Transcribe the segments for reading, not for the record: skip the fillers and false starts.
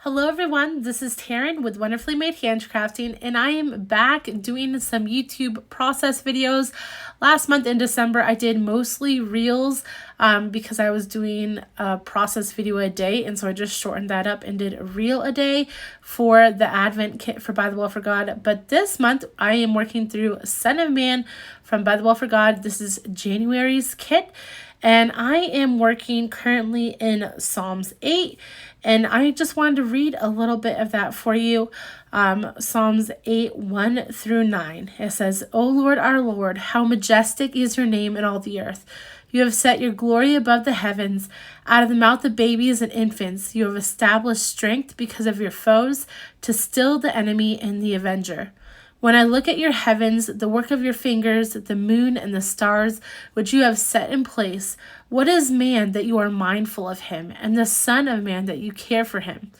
Hello everyone, this is Taryn with Wonderfully Made Handcrafting, and I am back doing some YouTube process videos. Last month in December, I did mostly reels because I was doing a process video a day, and so I just shortened that up and did a reel a day for the Advent kit for By the Well for God. But this month, I am working through Son of Man from By the Well for God. This is January's kit. And I am working currently in Psalms 8, and I just wanted to read a little bit of that for you. Psalms 8, 1 through 9. It says, O Lord, our Lord, how majestic is your name in all the earth. You have set your glory above the heavens. Out of the mouth of babies and infants, you have established strength because of your foes to still the enemy and the avenger. When I look at your heavens, the work of your fingers, the moon and the stars, which you have set in place, what is man that you are mindful of him, and the son of man that you care for him?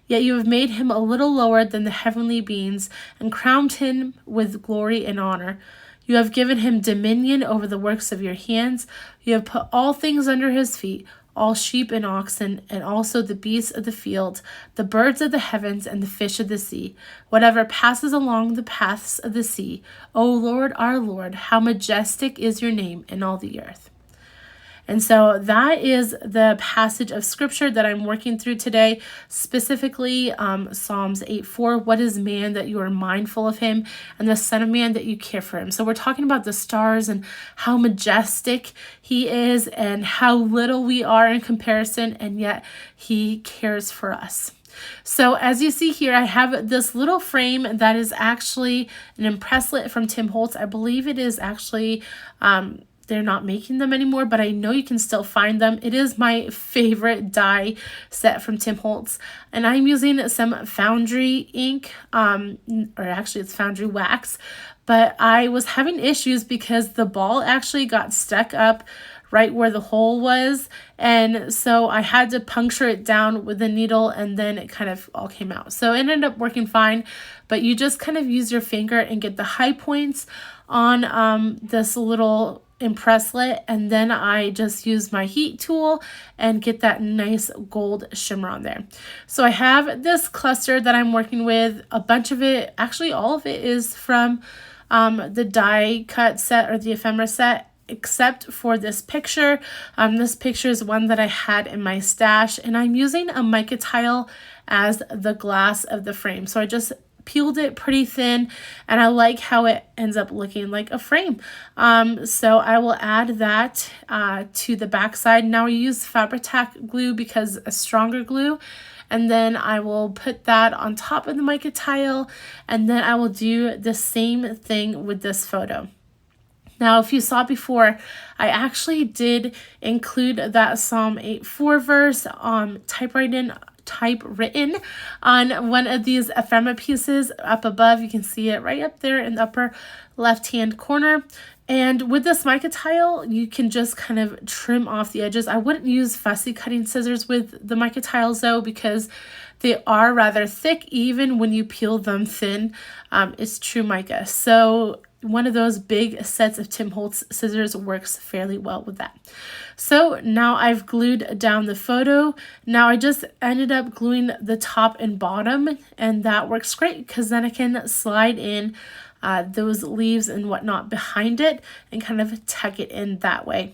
Yet you have made him a little lower than the heavenly beings and crowned him with glory and honor. You have given him dominion over the works of your hands. You have put all things under his feet, all sheep and oxen, and also the beasts of the field, the birds of the heavens, and the fish of the sea, whatever passes along the paths of the sea. O Lord, our Lord, how majestic is your name in all the earth. And so that is the passage of scripture that I'm working through today, specifically Psalms 8:4. What is man that you are mindful of him, and the son of man that you care for him? So we're talking about the stars and how majestic he is and how little we are in comparison, and yet he cares for us. So as you see here, I have this little frame that is actually an impresslet from Tim Holtz. I believe it is actually they're not making them anymore, but I know you can still find them. It is my favorite die set from Tim Holtz. And I'm using some Foundry ink, or actually it's Foundry wax. But I was having issues because the ball actually got stuck up right where the hole was. And so I had to puncture it down with a needle, and then it kind of all came out. So it ended up working fine. But you just kind of use your finger and get the high points on this little impresslet, and then I just use my heat tool and get that nice gold shimmer on there. So I have this cluster that I'm working with. A bunch of it, actually all of it, is from the die cut set or the ephemera set, except for this picture. This picture is one that I had in my stash, and I'm using a mica tile as the glass of the frame. So I just peeled it pretty thin, and I like how it ends up looking like a frame. So I will add that to the back side. Now I use Fabri-Tac glue because a stronger glue, and then I will put that on top of the mica tile, and then I will do the same thing with this photo. Now, if you saw before, I actually did include that Psalm 8:4 verse typewritten on one of these ephemera pieces up above. You can see it right up there in the upper left-hand corner. And with this mica tile, you can just kind of trim off the edges. I wouldn't use fussy cutting scissors with the mica tiles though, because they are rather thick even when you peel them thin. It's true mica. So one of those big sets of Tim Holtz scissors works fairly well with that. So now I've glued down the photo. Now I just ended up gluing the top and bottom, and that works great because then I can slide in those leaves and whatnot behind it and kind of tuck it in that way.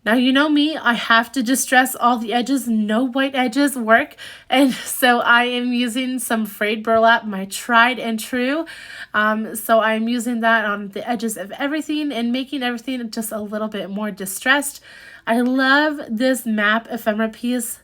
Now, you know me, I have to distress all the edges. No white edges work. And so I am using some frayed burlap, my tried and true. So I'm using that on the edges of everything and making everything just a little bit more distressed. I love this map ephemera piece.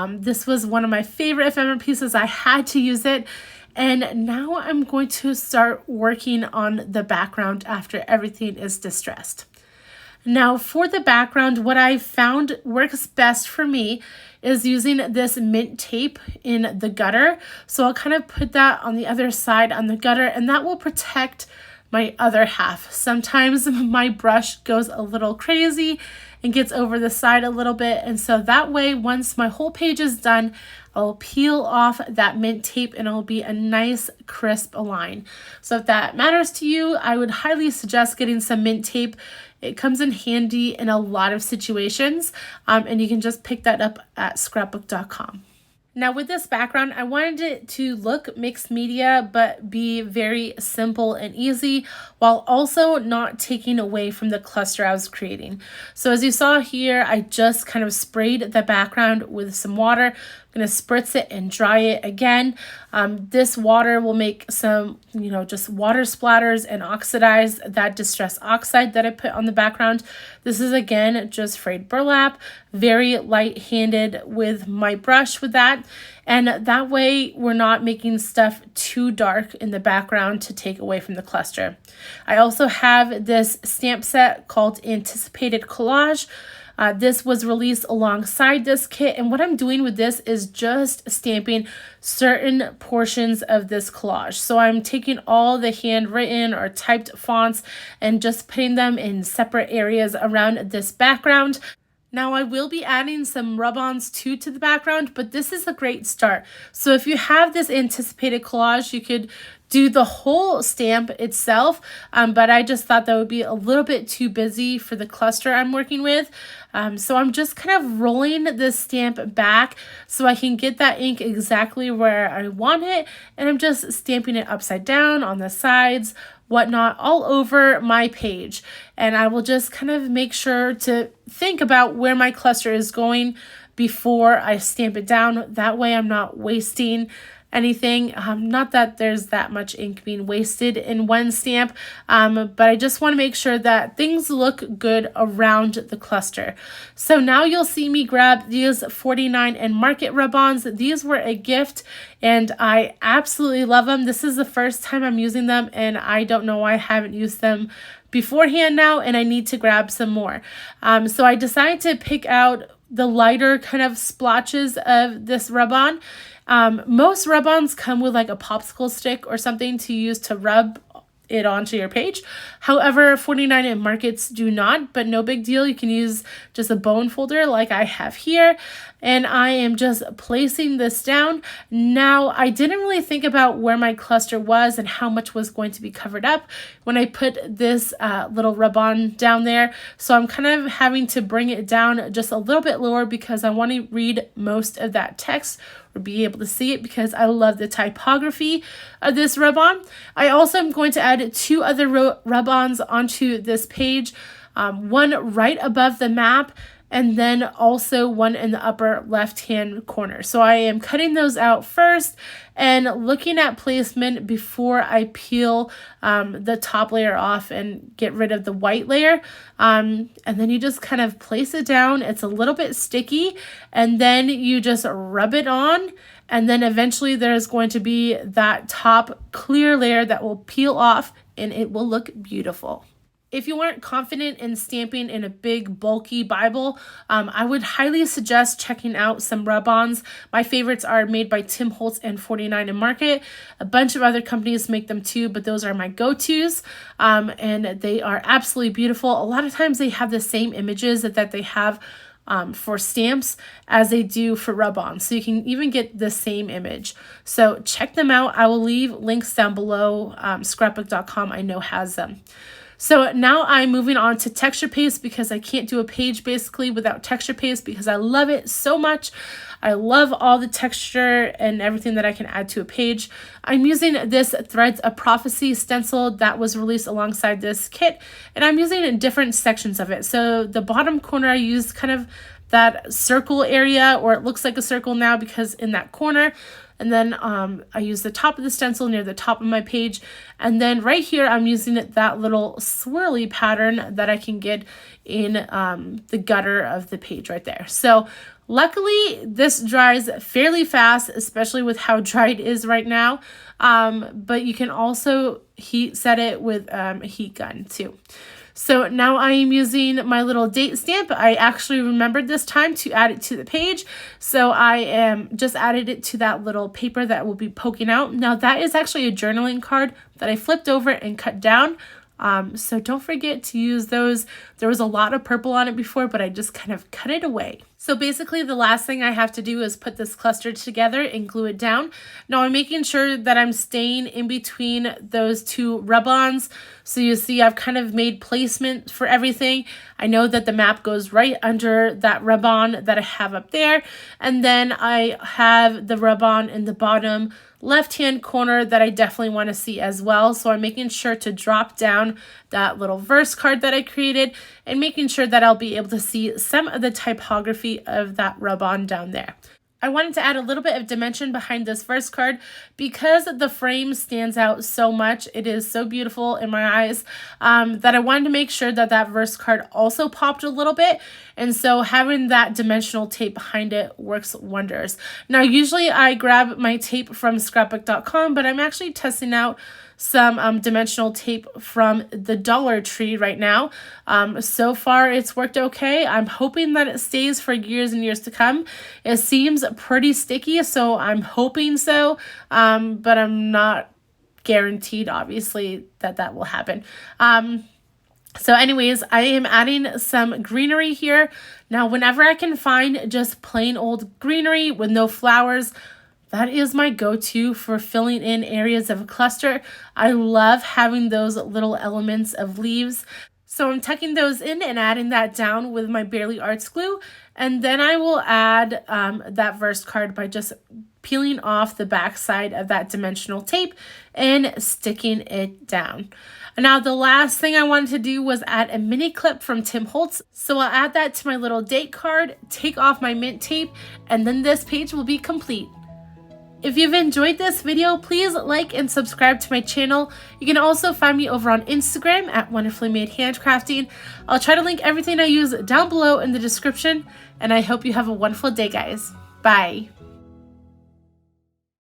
This was one of my favorite ephemera pieces. I had to use it. And now I'm going to start working on the background after everything is distressed. Now for the background, what I found works best for me is using this mint tape in the gutter. So I'll kind of put that on the other side on the gutter, and that will protect my other half. Sometimes my brush goes a little crazy and gets over the side a little bit, and so that way once my whole page is done, I'll peel off that mint tape and it'll be a nice crisp line. So if that matters to you, I would highly suggest getting some mint tape. It comes in handy in a lot of situations, and you can just pick that up at scrapbook.com. Now with this background, I wanted it to look mixed media, but be very simple and easy, while also not taking away from the cluster I was creating. So as you saw here, I just kind of sprayed the background with some water. I'm going to spritz it and dry it again. This water will make some, just water splatters and oxidize that distress oxide that I put on the background. This is again just frayed burlap, very light-handed with my brush with that. And that way we're not making stuff too dark in the background to take away from the cluster. I also have this stamp set called Anticipated Collage. This was released alongside this kit, and what I'm doing with this is just stamping certain portions of this collage. So I'm taking all the handwritten or typed fonts and just putting them in separate areas around this background. Now I will be adding some rub-ons to the background, but this is a great start. So if you have this anticipated collage, you could do the whole stamp itself, but I just thought that would be a little bit too busy for the cluster I'm working with. So I'm just kind of rolling this stamp back so I can get that ink exactly where I want it, and I'm just stamping it upside down on the sides, whatnot, all over my page. And I will just kind of make sure to think about where my cluster is going before I stamp it down. That way I'm not wasting anything. Not that there's that much ink being wasted in one stamp, but I just want to make sure that things look good around the cluster. So now you'll see me grab these 49 and Market rub-ons. These were a gift and I absolutely love them. This is the first time I'm using them, and I don't know why I haven't used them beforehand now, and I need to grab some more. So I decided to pick out the lighter kind of splotches of this rub-on. Most rub-ons come with like a popsicle stick or something to use to rub it onto your page. However, 49 and Markets do not, but no big deal. You can use just a bone folder like I have here. And I am just placing this down. Now, I didn't really think about where my cluster was and how much was going to be covered up when I put this little rub-on down there. So I'm kind of having to bring it down just a little bit lower because I want to read most of that text or be able to see it, because I love the typography of this rub-on. I also am going to add two other rub-ons onto this page, one right above the map, and then also one in the upper left-hand corner. So I am cutting those out first and looking at placement before I peel the top layer off and get rid of the white layer. And then you just kind of place it down. It's a little bit sticky, and then you just rub it on. And then eventually there's going to be that top clear layer that will peel off, and it will look beautiful. If you aren't confident in stamping in a big bulky Bible, I would highly suggest checking out some rub-ons. My favorites are made by Tim Holtz and 49 and Market. A bunch of other companies make them too, but those are my go-tos, and they are absolutely beautiful. A lot of times they have the same images that they have for stamps as they do for rub-ons, so you can even get the same image. So check them out. I will leave links down below. Scrapbook.com I know has them. So now I'm moving on to texture paste, because I can't do a page basically without texture paste, because I love it so much. I love all the texture and everything that I can add to a page. I'm using this Threads of Prophecy stencil that was released alongside this kit, and I'm using different sections of it. So the bottom corner I used kind of that circle area, or it looks like a circle now because in that corner. And then I use the top of the stencil near the top of my page. And then right here, I'm using that little swirly pattern that I can get in the gutter of the page right there. So luckily, this dries fairly fast, especially with how dry it is right now. But you can also heat set it with a heat gun too. So now I am using my little date stamp. I actually remembered this time to add it to the page. So I am just added it to that little paper that will be poking out. Now that is actually a journaling card that I flipped over and cut down. So don't forget to use those. There was a lot of purple on it before, but I just kind of cut it away. So basically the last thing I have to do is put this cluster together and glue it down. Now I'm making sure that I'm staying in between those two rub-ons. So you see I've kind of made placement for everything. I know that the map goes right under that rub-on that I have up there. And then I have the rub-on in the bottom left-hand corner that I definitely want to see as well. So I'm making sure to drop down that little verse card that I created and making sure that I'll be able to see some of the typography of that rub-on down there. I wanted to add a little bit of dimension behind this verse card because the frame stands out so much. It is so beautiful in my eyes that I wanted to make sure that that verse card also popped a little bit. And so having that dimensional tape behind it works wonders. Now, usually I grab my tape from scrapbook.com, but I'm actually testing out some dimensional tape from the Dollar Tree right now. So far it's worked okay. I'm hoping that it stays for years and years to come. It seems pretty sticky, so I'm hoping so, but I'm not guaranteed, obviously, that that will happen. So anyways, I am adding some greenery here. Now, whenever I can find just plain old greenery with no flowers, that is my go-to for filling in areas of a cluster. I love having those little elements of leaves. So I'm tucking those in and adding that down with my Barely Arts glue. And then I will add that verse card by just peeling off the back side of that dimensional tape and sticking it down. Now, the last thing I wanted to do was add a mini clip from Tim Holtz. So I'll add that to my little date card, take off my mint tape, and then this page will be complete. If you've enjoyed this video, please like and subscribe to my channel. You can also find me over on Instagram at Wonderfully Made Handcrafting. I'll try to link everything I use down below in the description, and I hope you have a wonderful day, guys. Bye.